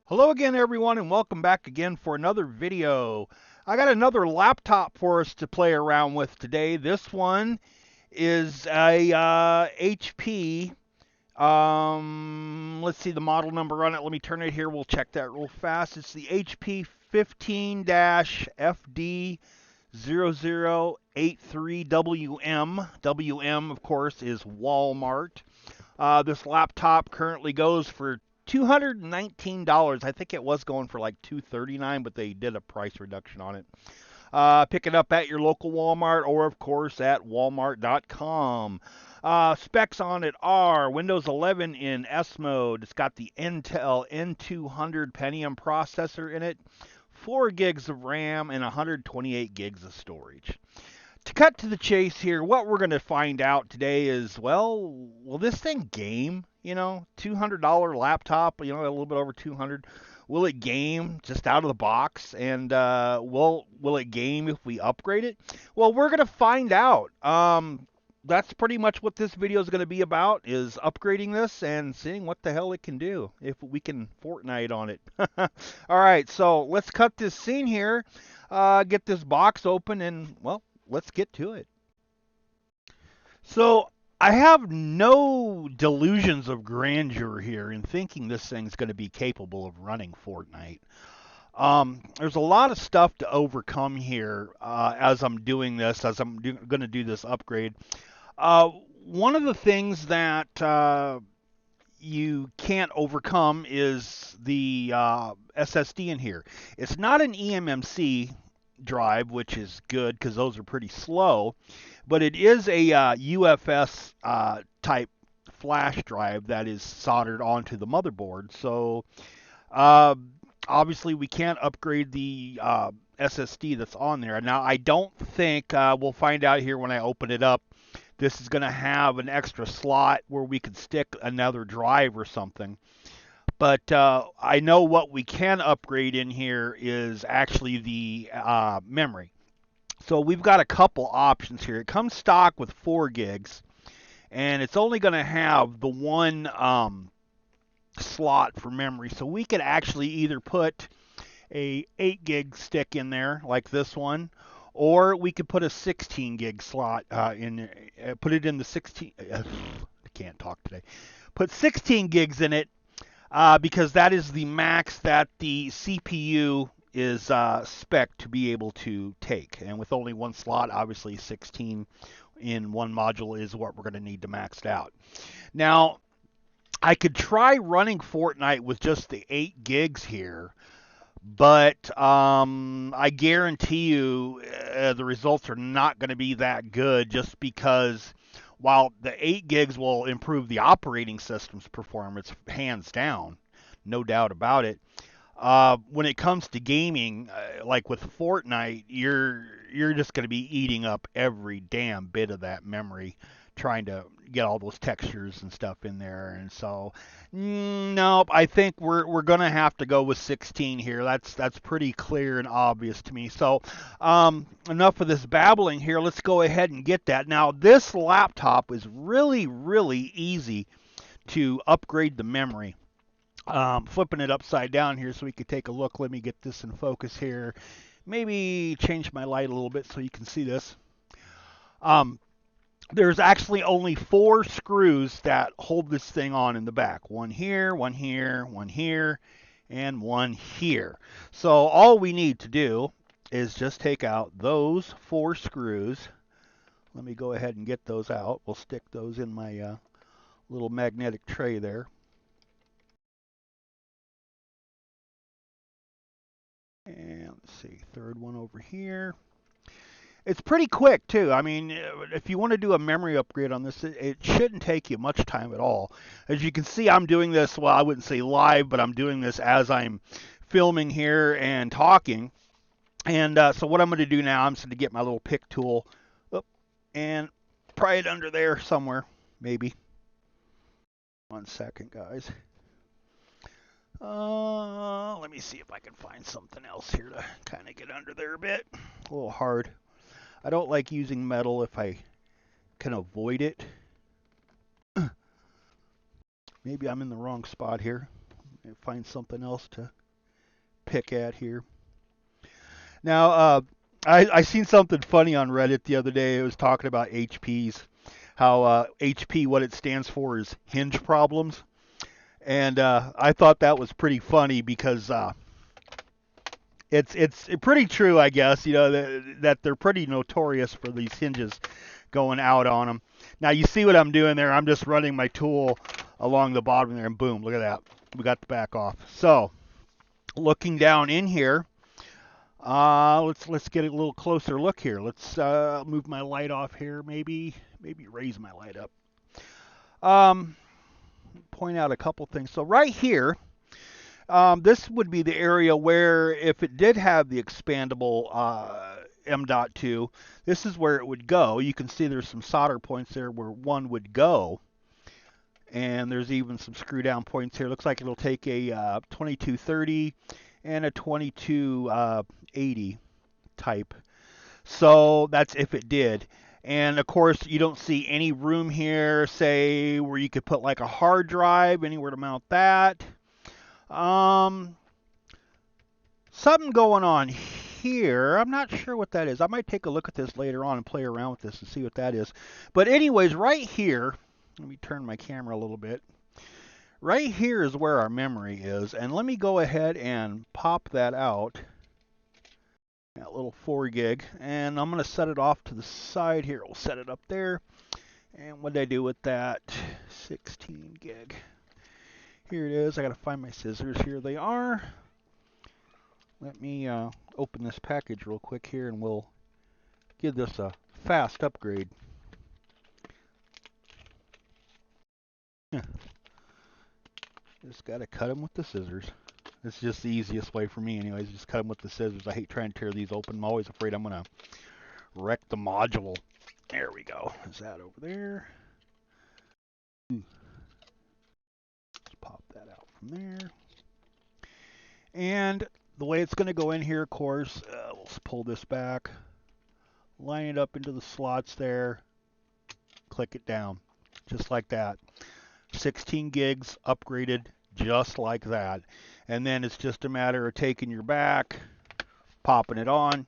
Hello again, everyone, and welcome back again for another video. I got another laptop for us to play around with today. This one is a HP. Let's see the model number on it. Let me turn it here. We'll check that real fast. It's the HP 15-FD0083WM. WM, of course, is Walmart. This laptop currently goes for $219. I think it was going for like $239, but they did a price reduction on it. Pick it up at your local Walmart or, of course, at walmart.com. Specs on it are Windows 11 in S mode. It's got the Intel N200 Pentium processor in it, 4 gigs of RAM, and 128 gigs of storage. To cut to the chase here, what we're going to find out today is, well, will this thing game? $200 laptop, a little bit over 200. Will it game just out of the box? And will it game if we upgrade it? Well, we're going to find out. That's pretty much what this video is going to be about, is upgrading this and seeing what the hell it can do, if we can Fortnite on it. All right, so let's cut this scene here, get this box open, and, well, let's get to it. So I have no delusions of grandeur here in thinking this thing's going to be capable of running Fortnite. There's a lot of stuff to overcome here as I'm doing this, as I'm going to do this upgrade. One of the things that you can't overcome is the SSD in here. It's not an eMMC drive, which is good because those are pretty slow, but it is a UFS type flash drive that is soldered onto the motherboard. So obviously we can't upgrade the SSD that's on there. Now I don't think we'll find out here when I open it up. This is going to have an extra slot where we could stick another drive or something. But I know what we can upgrade in here is actually the memory. So we've got a couple options here. It comes stock with 4 gigs, and it's only going to have the one slot for memory. So we could actually either put a 8 gig stick in there, like this one, or we could put a 16 gig slot in. Put it in the 16. I can't talk today. Put 16 gigs in it. Because that is the max that the CPU is spec to be able to take. And with only one slot, obviously 16 in one module is what we're going to need to max it out. Now, I could try running Fortnite with just the 8 gigs here, but I guarantee you the results are not going to be that good, just because while the 8 gigs will improve the operating system's performance, hands down, no doubt about it, when it comes to gaming, like with Fortnite, you're just going to be eating up every damn bit of that memory, trying to get all those textures and stuff in there. And so, nope, I think we're going to have to go with 16 here. That's pretty clear and obvious to me. So, enough of this babbling here. Let's go ahead and get that. Now, this laptop is really, really easy to upgrade the memory. Flipping it upside down here so we could take a look. Let me get this in focus here. Maybe change my light a little bit so you can see this. There's actually only 4 screws that hold this thing on in the back. One here, one here, one here, and one here. So all we need to do is just take out those 4 screws. Let me go ahead and get those out. We'll stick those in my little magnetic tray there. And let's see, third one over here. It's pretty quick too. I mean, if you want to do a memory upgrade on this, it shouldn't take you much time at all. As you can see, I'm doing this, well, I wouldn't say live, but I'm doing this as I'm filming here and talking. And so what I'm going to do now, I'm just going to get my little pick tool and pry it under there somewhere, maybe. 1 second, guys. Let me see if I can find something else here to kind of get under there a bit. A little hard. I don't like using metal if I can avoid it. Maybe I'm in the wrong spot here. Find something else to pick at here. Now, I seen something funny on Reddit the other day. It was talking about HPs, how HP, what it stands for is hinge problems. And I thought that was pretty funny because it's pretty true, I guess. You know that they're pretty notorious for these hinges going out on them. Now you see what I'm doing there. I'm just running my tool along the bottom there, and boom, look at that. We got the back off. So looking down in here, let's get a little closer look here. Let's move my light off here. Maybe raise my light up. Point out a couple things. So right here. This would be the area where, if it did have the expandable M.2, this is where it would go. You can see there's some solder points there where one would go. And there's even some screw down points here. Looks like it'll take a 2230 and a 2280 type. So that's if it did. And of course, you don't see any room here, say, where you could put like a hard drive, anywhere to mount that. Something going on here. I'm not sure what that is. I might take a look at this later on and play around with this and see what that is. But anyways, right here, let me turn my camera a little bit. Right here is where our memory is. And let me go ahead and pop that out. That little 4 gig. And I'm going to set it off to the side here. We'll set it up there. And what did I do with that? 16 gig. Here it is. I got to find my scissors. Here they are. Let me open this package real quick here, and we'll give this a fast upgrade. Just got to cut them with the scissors. It's just the easiest way for me anyways. Just cut them with the scissors. I hate trying to tear these open. I'm always afraid I'm going to wreck the module. There we go. Is that over there? Let's pop that out from there. And the way it's going to go in here, of course, let's pull this back, line it up into the slots there, click it down, just like that. 16 gigs upgraded just like that. And then it's just a matter of taking your back, popping it on.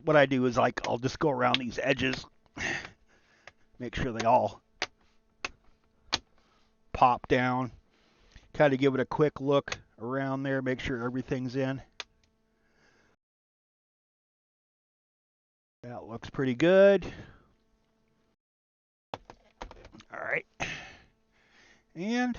What I do is I'll just go around these edges, make sure they all pop down, kind of give it a quick look around there, make sure everything's in. That looks pretty good. All right. And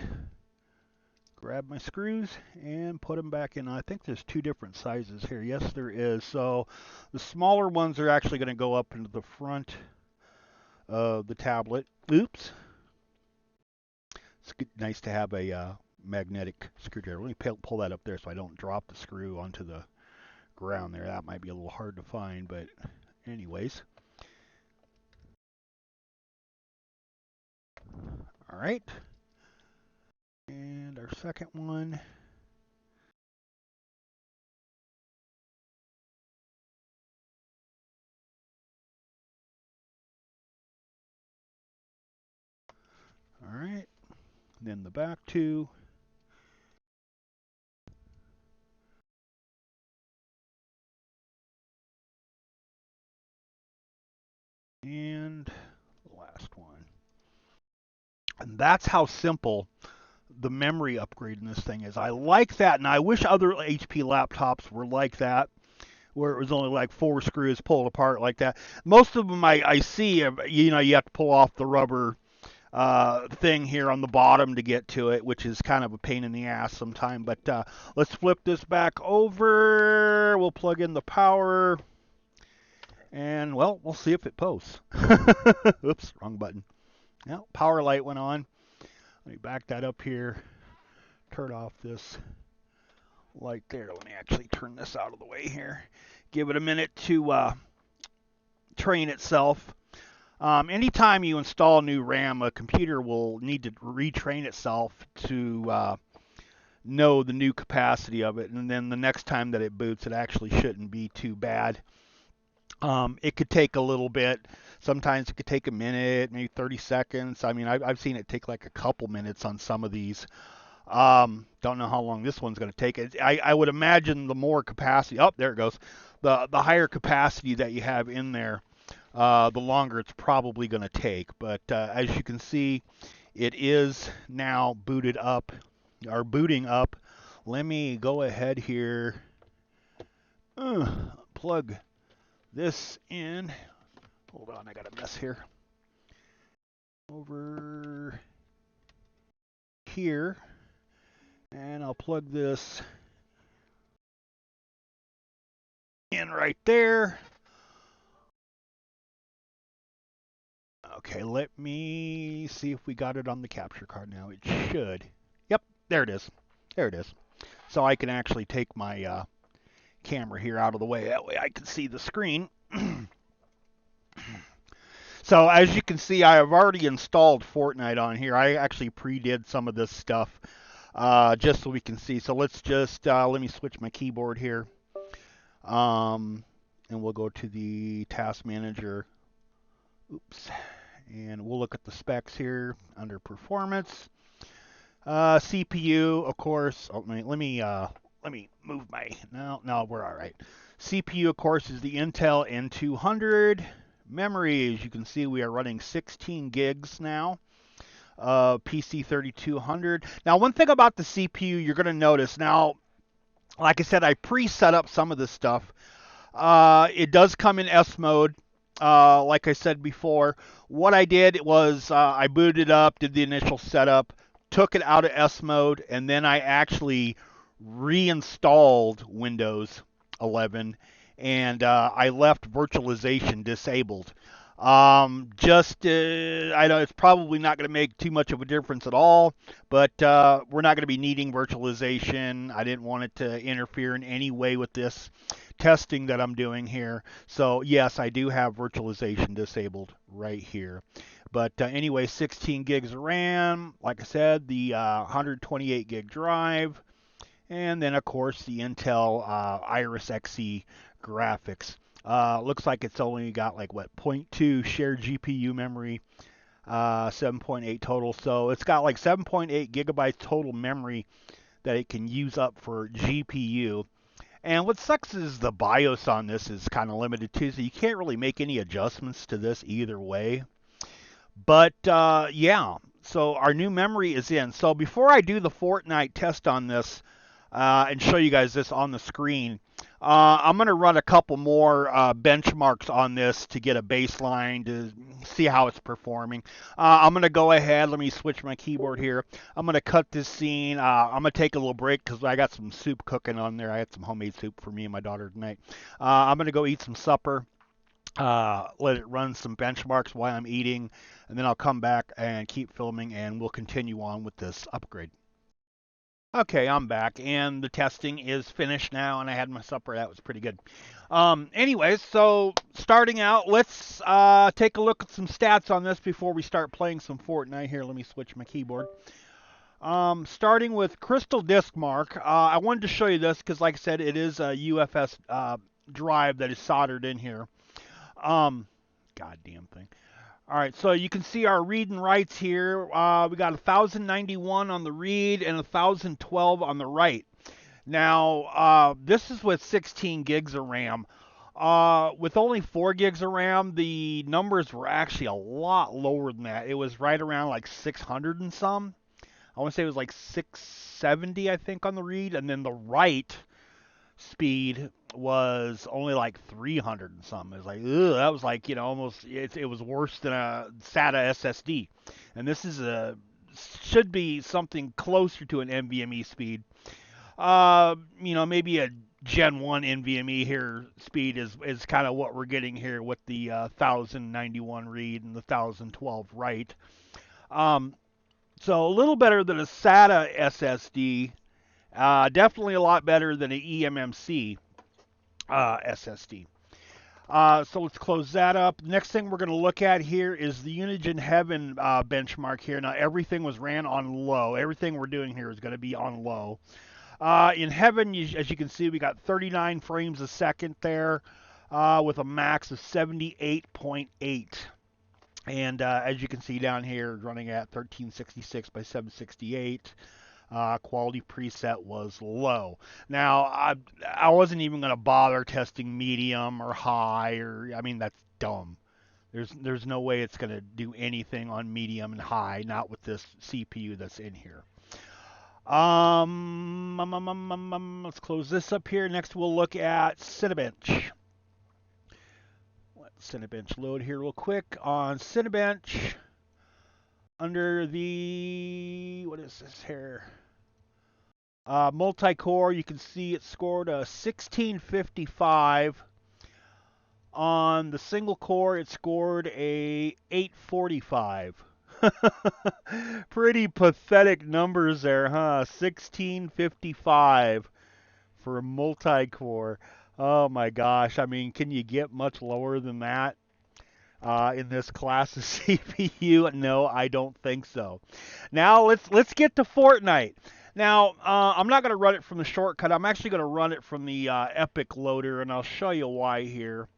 grab my screws and put them back in. I think there's 2 different sizes here. Yes, there is. So the smaller ones are actually going to go up into the front of the tablet. Oops. It's nice to have a magnetic screwdriver. Let me pull that up there so I don't drop the screw onto the ground there. That might be a little hard to find, but anyways. All right. And our second one. All right. Then the back 2. And the last one. And that's how simple the memory upgrade in this thing is. I like that, and I wish other HP laptops were like that, where it was only like 4 screws pulled apart like that. Most of them I see, you have to pull off the rubber thing here on the bottom to get to it, which is kind of a pain in the ass sometime. But let's flip this back over. We'll plug in the power. And, well, we'll see if it posts. Oops, wrong button. Now, power light went on. Let me back that up here. Turn off this light there. Let me actually turn this out of the way here. Give it a minute to train itself. Anytime you install new RAM, a computer will need to retrain itself to know the new capacity of it. And then the next time that it boots, it actually shouldn't be too bad. It could take a little bit. Sometimes it could take a minute, maybe 30 seconds. I mean, I've seen it take like a couple minutes on some of these Don't know how long this one's going to take. I would imagine the more capacity, oh, there it goes. The higher capacity that you have in there, the longer it's probably going to take. But as you can see, it is now booted up, or booting up. Let me go ahead here, plug this in. Hold on, I got a mess here. Over here, and I'll plug this in right there. Okay, let me see if we got it on the capture card now. It should. Yep, there it is. There it is. So I can actually take my camera here out of the way. That way I can see the screen. So as you can see, I have already installed Fortnite on here. I actually pre-did some of this stuff just so we can see. So let's just, let me switch my keyboard here. And we'll go to the task manager. Oops. And we'll look at the specs here under performance. CPU, of course. Oh, let me move my. No, we're all right. CPU, of course, is the Intel N200. Memory, as you can see, we are running 16 gigs now. PC 3200. Now, one thing about the CPU you're going to notice now, like I said, I pre-set up some of this stuff. It does come in S mode. Like I said before, what I did was I booted it up, did the initial setup, took it out of S mode, and then I actually reinstalled Windows 11, and I left virtualization disabled. I know it's probably not going to make too much of a difference at all, but we're not going to be needing virtualization. I didn't want it to interfere in any way with this testing that I'm doing here. So yes, I do have virtualization disabled right here. But anyway, 16 gigs of RAM, like I said, the 128 gig drive, and then of course the Intel Iris Xe graphics. Looks like it's only got like what, 0.2 shared GPU memory, 7.8 total. So it's got like 7.8 gigabytes total memory that it can use up for GPU. And what sucks is the BIOS on this is kind of limited too, so you can't really make any adjustments to this either way. But yeah, so our new memory is in. So before I do the Fortnite test on this and show you guys this on the screen, I'm going to run a couple more benchmarks on this to get a baseline to see how it's performing. I'm going to go ahead. Let me switch my keyboard here. I'm going to cut this scene. I'm going to take a little break because I got some soup cooking on there. I had some homemade soup for me and my daughter tonight. I'm going to go eat some supper. Let it run some benchmarks while I'm eating, and then I'll come back and keep filming, and we'll continue on with this upgrade. Okay, I'm back, and the testing is finished now, and I had my supper. That was pretty good. Anyways, so starting out, let's take a look at some stats on this before we start playing some Fortnite. Here, let me switch my keyboard. Starting with Crystal Disk Mark, I wanted to show you this because, like I said, it is a UFS drive that is soldered in here. Goddamn thing. All right, so you can see our read and writes here. We got 1091 on the read and 1012 on the write. Now, this is with 16 gigs of RAM. With only 4 gigs of RAM, the numbers were actually a lot lower than that. It was right around like 600 and some. I want to say it was like 670, I think, on the read. And then the write speed was only like 300 and something. It was like, ugh, that was like, almost, it was worse than a SATA SSD. And this is should be something closer to an NVMe speed. Maybe a Gen 1 NVMe here speed is kind of what we're getting here with the 1091 read and the 1012 write. So a little better than a SATA SSD. Definitely a lot better than an eMMC SSD. So let's close that up. Next thing we're going to look at here is the Unigine Heaven benchmark here. Now everything was ran on low. Everything we're doing here is going to be on low. In Heaven, as you can see, we got 39 frames a second there with a max of 78.8. And as you can see down here, running at 1366 by 768. Quality preset was low. Now, I wasn't even going to bother testing medium or high, or I mean that's dumb. There's no way it's going to do anything on medium and high, not with this CPU that's in here. Let's close this up here. Next, we'll look at Cinebench. Let Cinebench load here real quick. On Cinebench, under the, what is this here? Multi-core, you can see it scored a 1655. On the single core, it scored a 845. Pretty pathetic numbers there, huh? 1655 for a multi-core. Oh my gosh, I mean, can you get much lower than that in this class of CPU? No, I don't think so. Now let's get to Fortnite. Now, I'm not going to run it from the shortcut. I'm actually going to run it from the Epic loader, and I'll show you why here.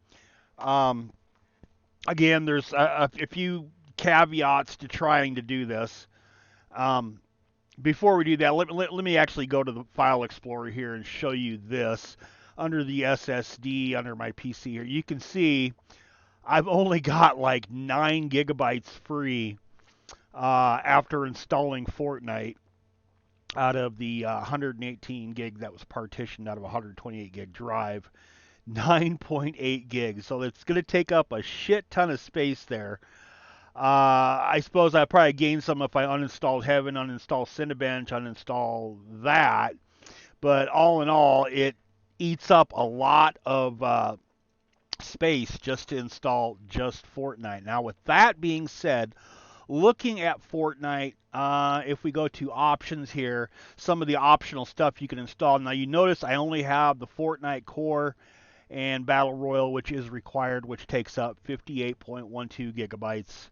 Again, there's a few caveats to trying to do this. Before we do that, let me actually go to the File Explorer here and show you this. Under the SSD, under my PC here, you can see I've only got like 9 gigabytes free after installing Fortnite out of the 118 gig that was partitioned out of a 128 gig drive. 9.8 gigs, so it's going to take up a shit ton of space there. I suppose I probably gain some if I uninstalled Heaven, uninstall Cinebench, uninstall that. But all in all, it eats up a lot of space just to install just Fortnite. Now, with that being said, looking at Fortnite, if we go to options here, some of the optional stuff you can install. Now, you notice I only have the Fortnite core and Battle Royale, which is required, which takes up 58.12 gigabytes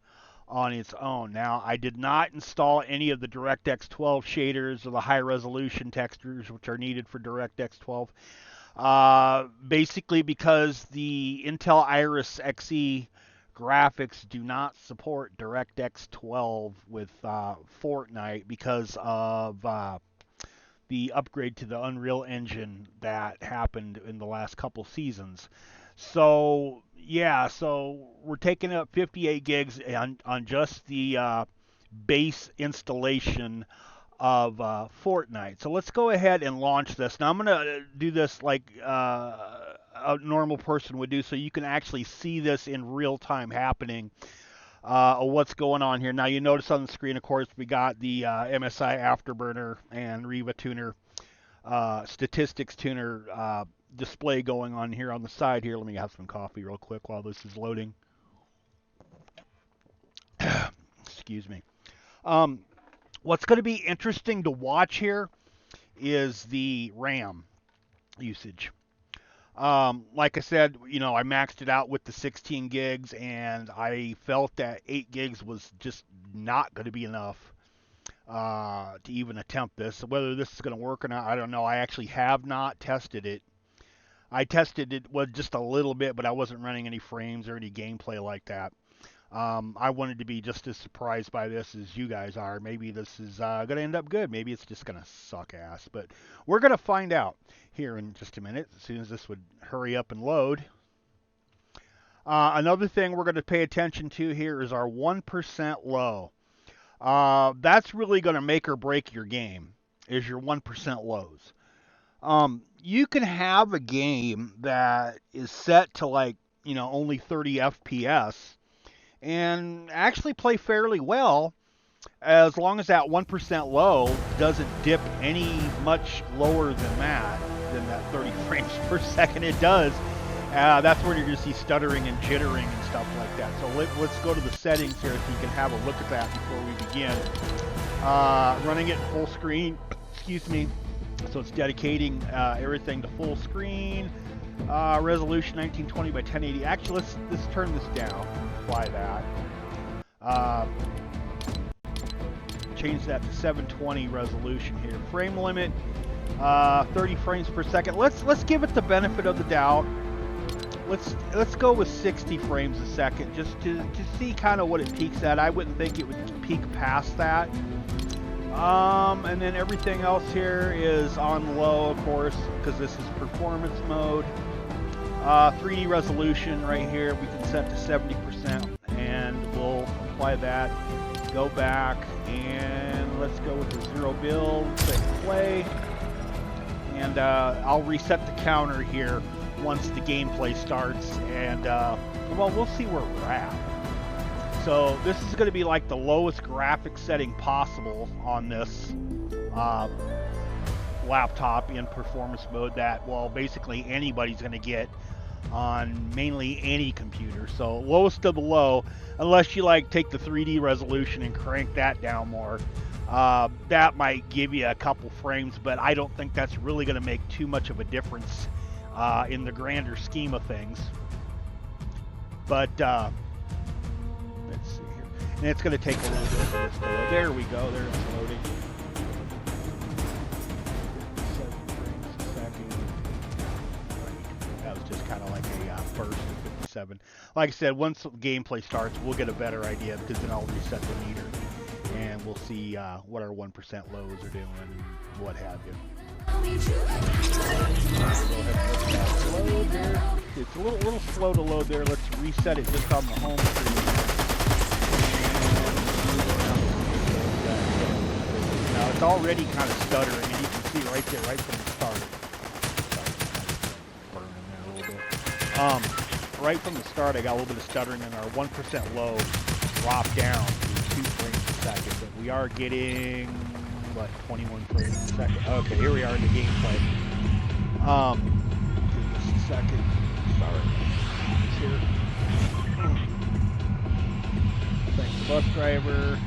on its own. Now, I did not install any of the DirectX 12 shaders or the high resolution textures, which are needed for DirectX 12. Basically because the Intel Iris Xe graphics do not support DirectX 12 with Fortnite because of the upgrade to the Unreal Engine that happened in the last couple seasons. So yeah, so we're taking up 58 gigs on just the base installation of Fortnite. So let's go ahead and launch this. Now I'm going to do this like a normal person would do, so you can actually see this in real time happening. What's going on here. Now you notice on the screen, of course, we got the MSI Afterburner and Riva Tuner statistics tuner display going on here on the side here. Let me have some coffee real quick while this is loading. Excuse me. What's going to be interesting to watch here is the RAM usage. Like I said, you know, I maxed it out with the 16 gigs, and I felt that 8 gigs was just not going to be enough to even attempt this. Whether this is going to work or not, I don't know. I actually have not tested it. I tested it with just a little bit, but I wasn't running any frames or any gameplay like that. I wanted to be just as surprised by this as you guys are. Maybe this is going to end up good. Maybe it's just going to suck ass. But we're going to find out here in just a minute, as soon as this would hurry up and load. Another thing we're going to pay attention to here is our 1% low. That's really going to make or break your game, is your 1% lows. You can have a game that is set to like, you know, only 30 FPS and actually play fairly well, as long as that 1% low doesn't dip any much lower than that 30 frames per second. It does. That's where you're going to see stuttering and jittering and stuff like that. So let's go to the settings here so you can have a look at that before we begin. Running it full screen, excuse me. So it's dedicating everything to full screen. Resolution 1920 by 1080. Actually, let's turn this down. Apply that. Change that to 720 resolution here. Frame limit 30 frames per second. Let's give it the benefit of the doubt. Let's go with 60 frames a second just to see kind of what it peaks at. I wouldn't think it would peak past that. And then everything else here is on low, of course, because this is performance mode. 3D resolution right here, we can set to 70%, and we'll apply that. Go back, and let's go with the 0 build, click play, and I'll reset the counter here once the gameplay starts, and well, we'll see where we're at. So this is going to be like the lowest graphic setting possible on this laptop in performance mode that, well, basically anybody's going to get on mainly any computer. So lowest of the low, unless you like take the 3D resolution and crank that down more. That might give you a couple frames, but I don't think that's really going to make too much of a difference in the grander scheme of things. But let's see here. And it's going to take a little bit for this to load. There we go. There it's loading. 7 frames a second. That was just kind of like a burst of 57. Like I said, once the gameplay starts, we'll get a better idea, because then I'll reset the meter and we'll see what our 1% lows are doing and what have you. Go ahead and let that load there. It's a little slow to load there. Let's reset it just on the home screen. Now it's already kind of stuttering, and you can see right there, right from the start. Burning there a little bit. Right from the start, I got a little bit of stuttering, and our 1% low dropped down to 2 frames a second. But we are getting, what, 21 frames a second. Okay, here we are in the gameplay. Give us a second. Sorry. It's here. Thanks to bus driver.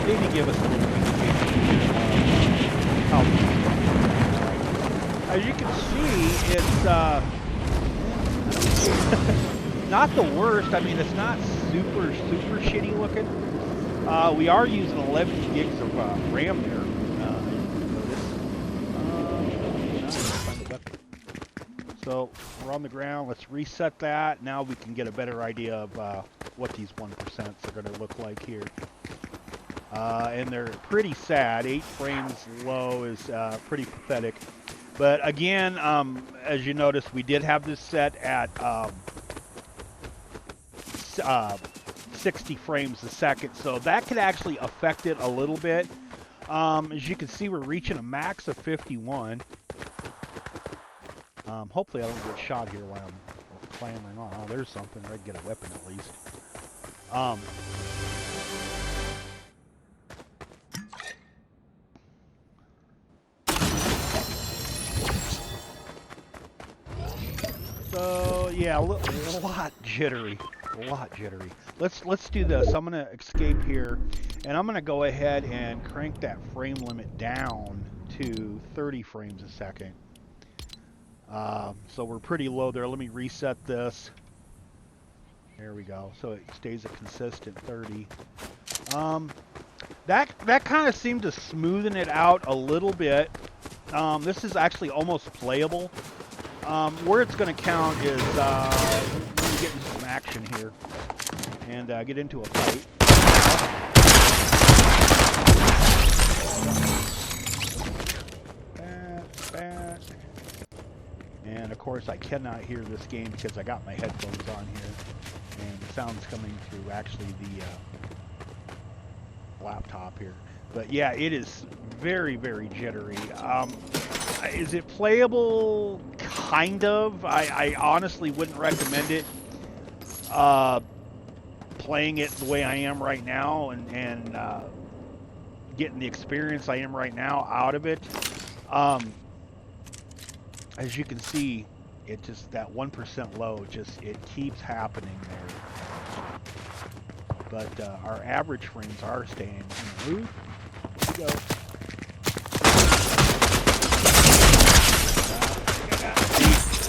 Maybe give us a little indication of how. As you can see, it's not the worst. I mean, it's not super shitty looking. We are using 11 gigs of RAM there. So we're on the ground. Let's reset that. Now we can get a better idea of what these 1% are going to look like here. And they're pretty sad. 8 frames low is pretty pathetic. But again, as you notice, we did have this set at 60 frames a second, so that could actually affect it a little bit. As you can see, we're reaching a max of 51. Hopefully I don't get shot here while I'm clambering on. Oh, there's something. I can get a weapon at least. So yeah, a lot jittery. Let's do this. I'm gonna escape here, and I'm gonna go ahead and crank that frame limit down to 30 frames a second. So we're pretty low there. Let me reset this. There we go. So it stays a consistent 30. That kind of seemed to smoothen it out a little bit. This is actually almost playable. Where it's going to count is when we get into some action here and get into a fight. Back. And of course I cannot hear this game because I got my headphones on here, and the sound's coming through actually the laptop here. But yeah, it is very jittery. Is it playable? Kind of. I honestly wouldn't recommend it. Playing it the way I am right now and getting the experience I am right now out of it. As you can see, it just, that 1% low, it keeps happening there. But our average frames are staying in the roof. Go.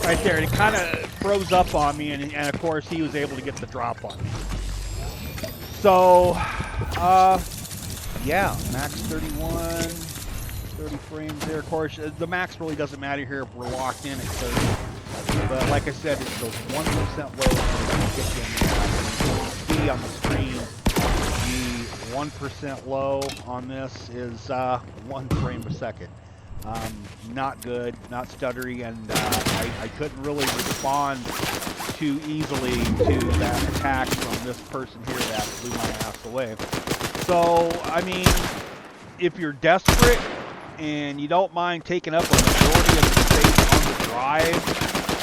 Right there, it kind of froze up on me, and of course he was able to get the drop on me. So, Yeah, max 31, 30 frames there. Of course, the max really doesn't matter here if we're locked in at 30. But like I said, it's those 1% lows that kick in. You can see on the screen the 1% low on this is 1 frame a second. Not good, not stuttery, and I couldn't really respond too easily to that attack from this person here that blew my ass away. So, I mean, if you're desperate and you don't mind taking up a majority of the space on the drive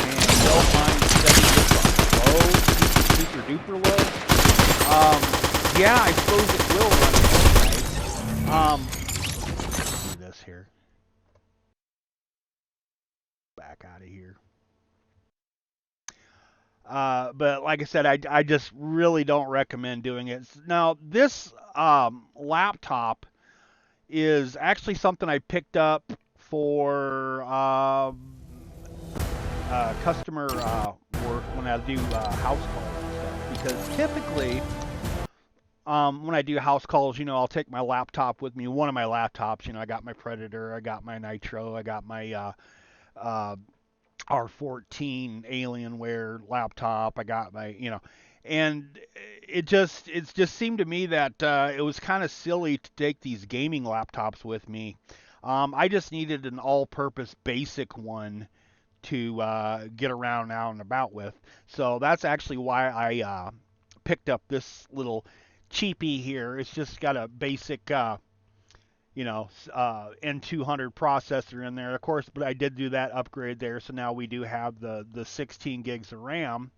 and you don't mind setting this on low, super duper low, yeah, I suppose it will run Fortnite. Let's do this here. Back out of here. But like I said, I just really don't recommend doing it. Now, this laptop is actually something I picked up for customer work when I do house calls and stuff. Because typically, when I do house calls, I'll take my laptop with me. One of my laptops, I got my Predator, I got my Nitro, I got my uh, R14 Alienware laptop. I got my, and it just seemed to me that it was kind of silly to take these gaming laptops with me. I just needed an all-purpose basic one to get around out and about with. So that's actually why I picked up this little cheapie here. It's just got a basic N200 processor in there, of course, but I did do that upgrade there, so now we do have the 16 gigs of RAM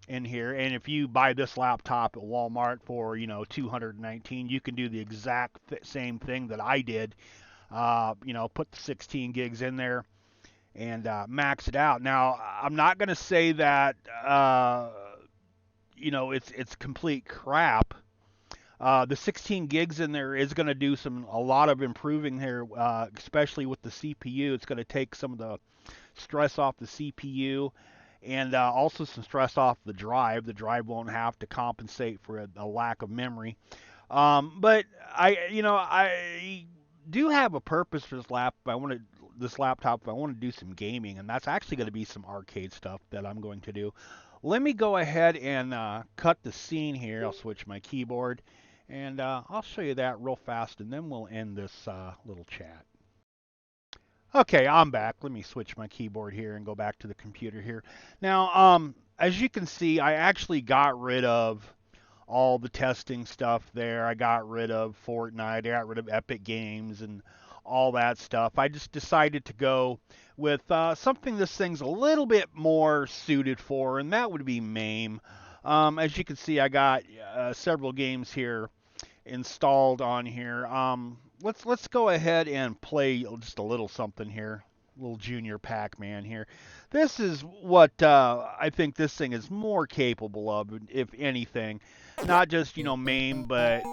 in here. And if you buy this laptop at Walmart for 219, you can do the exact same thing that I did. Put the 16 gigs in there and max it out. Now, I'm not going to say that it's complete crap. The 16 gigs in there is going to do a lot of improving here, especially with the CPU. It's going to take some of the stress off the CPU and also some stress off the drive. The drive won't have to compensate for a lack of memory. But I do have a purpose for this laptop. If I want to do some gaming, and that's actually going to be some arcade stuff that I'm going to do. Let me go ahead and cut the scene here. I'll switch my keyboard. And I'll show you that real fast, and then we'll end this little chat. Okay, I'm back. Let me switch my keyboard here and go back to the computer here. Now, as you can see, I actually got rid of all the testing stuff there. I got rid of Fortnite. I got rid of Epic Games and all that stuff. I just decided to go with something this thing's a little bit more suited for, and that would be MAME. As you can see, I got several games here installed on here. Let's go ahead and play just a little something here. Little Junior Pac-Man here. This is what I think this thing is more capable of, if anything. Not just MAME, but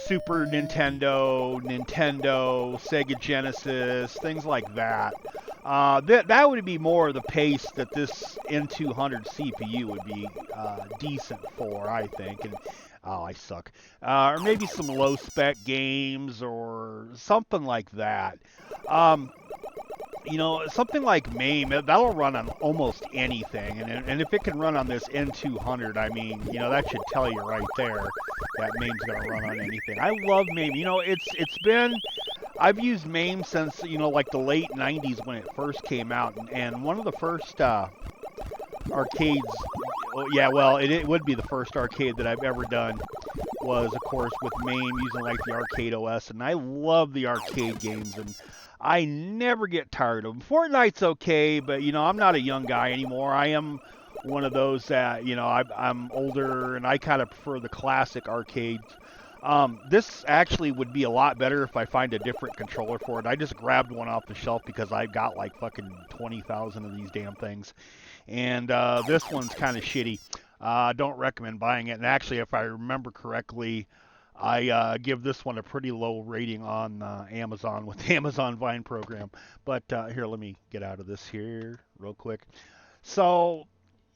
Super Nintendo, Sega Genesis, things like that. That would be more of the pace that this N200 CPU would be decent for, I think. And oh, I suck. Or maybe some low spec games or something like that. Something like MAME, that'll run on almost anything. And if it can run on this N200, I mean, that should tell you right there that MAME's going to run on anything. I love MAME. I've used MAME since, like the late 90s when it first came out. And one of the first arcades, it would be the first arcade that I've ever done was, of course, with MAME using like the arcade OS. And I love the arcade games, and I never get tired of them. Fortnite's okay, but I'm not a young guy anymore. I am one of those that I'm older, and I kind of prefer the classic arcades. This actually would be a lot better if I find a different controller for it. I just grabbed one off the shelf because I've got like fucking 20,000 of these damn things, and this one's kind of shitty. Don't recommend buying it. And actually, if I remember correctly, I give this one a pretty low rating on Amazon with the Amazon Vine program. But here, let me get out of this here real quick. So,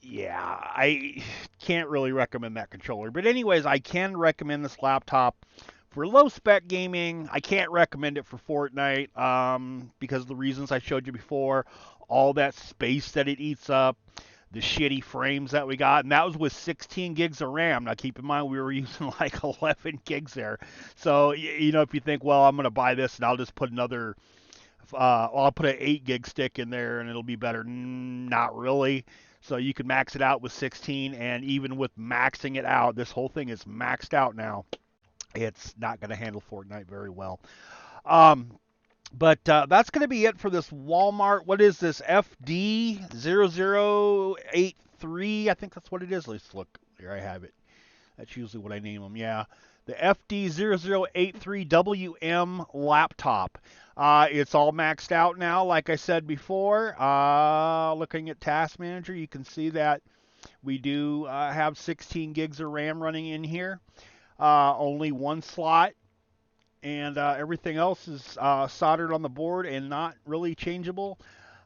Yeah, I can't really recommend that controller. But anyways, I can recommend this laptop for low spec gaming. I can't recommend it for Fortnite because of the reasons I showed you before. All that space that it eats up, the shitty frames that we got, and that was with 16 gigs of RAM. Now keep in mind we were using like 11 gigs there. So you know, if you think, well, I'm gonna buy this and I'll just put another I'll put an 8 gig stick in there and it'll be better. Not really. So you can max it out with 16, and even with maxing it out, this whole thing is maxed out now. It's not going to handle Fortnite very well. Um, but that's going to be it for this Walmart. What is this? FD0083? I think that's what it is. Let's look. Here I have it. That's usually what I name them. Yeah. The FD0083WM laptop. It's all maxed out now, like I said before. Looking at Task Manager, you can see that we do have 16 gigs of RAM running in here. Only one slot, and everything else is soldered on the board and not really changeable.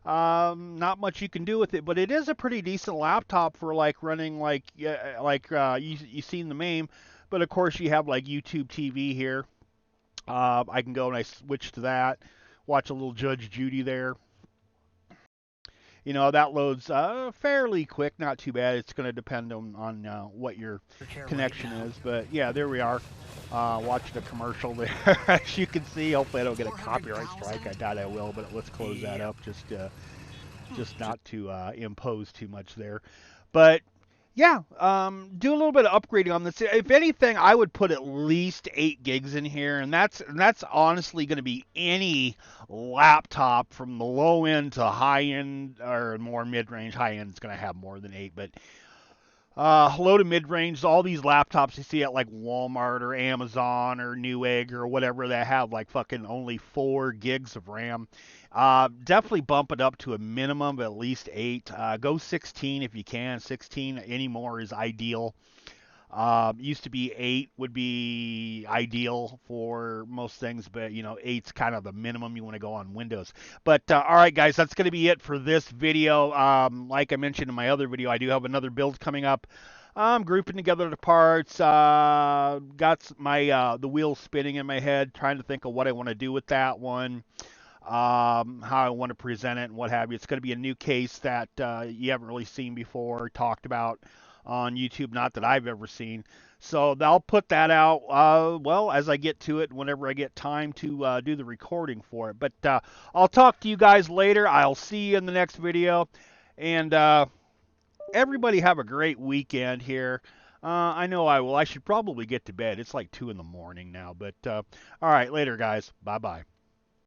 Not much you can do with it, but it is a pretty decent laptop for like running you seen the MAME. But of course you have like YouTube TV here. I can go and I switch to that, watch a little Judge Judy there. You know, that loads fairly quick, not too bad. It's going to depend on what your connection is. But yeah, there we are, watching a commercial there. As you can see, hopefully I don't get a copyright strike. I doubt I will, but let's close that up just not to impose too much there. But yeah, do a little bit of upgrading on this. If anything, I would put at least 8 gigs in here, and that's honestly going to be any laptop from the low end to high end or more mid range. High end is going to have more than 8, but low to mid range, all these laptops you see at like Walmart or Amazon or Newegg or whatever that have like fucking only 4 gigs of RAM. Definitely bump it up to a minimum of at least 8. Go 16 if you can. 16 anymore is ideal. Used to be 8 would be ideal for most things, but you know, 8's kind of the minimum you want to go on Windows. But all right, guys, that's going to be it for this video. Like I mentioned in my other video, I do have another build coming up. I'm grouping together the parts. Got my the wheels spinning in my head, trying to think of what I want to do with that one. How I want to present it and what have you. It's going to be a new case that you haven't really seen before, talked about on YouTube, not that I've ever seen. So I'll put that out, well, as I get to it, whenever I get time to do the recording for it. But I'll talk to you guys later. I'll see you in the next video. And everybody have a great weekend here. I know I will. I should probably get to bed. It's like 2 in the morning now. But all right, later, guys. Bye-bye.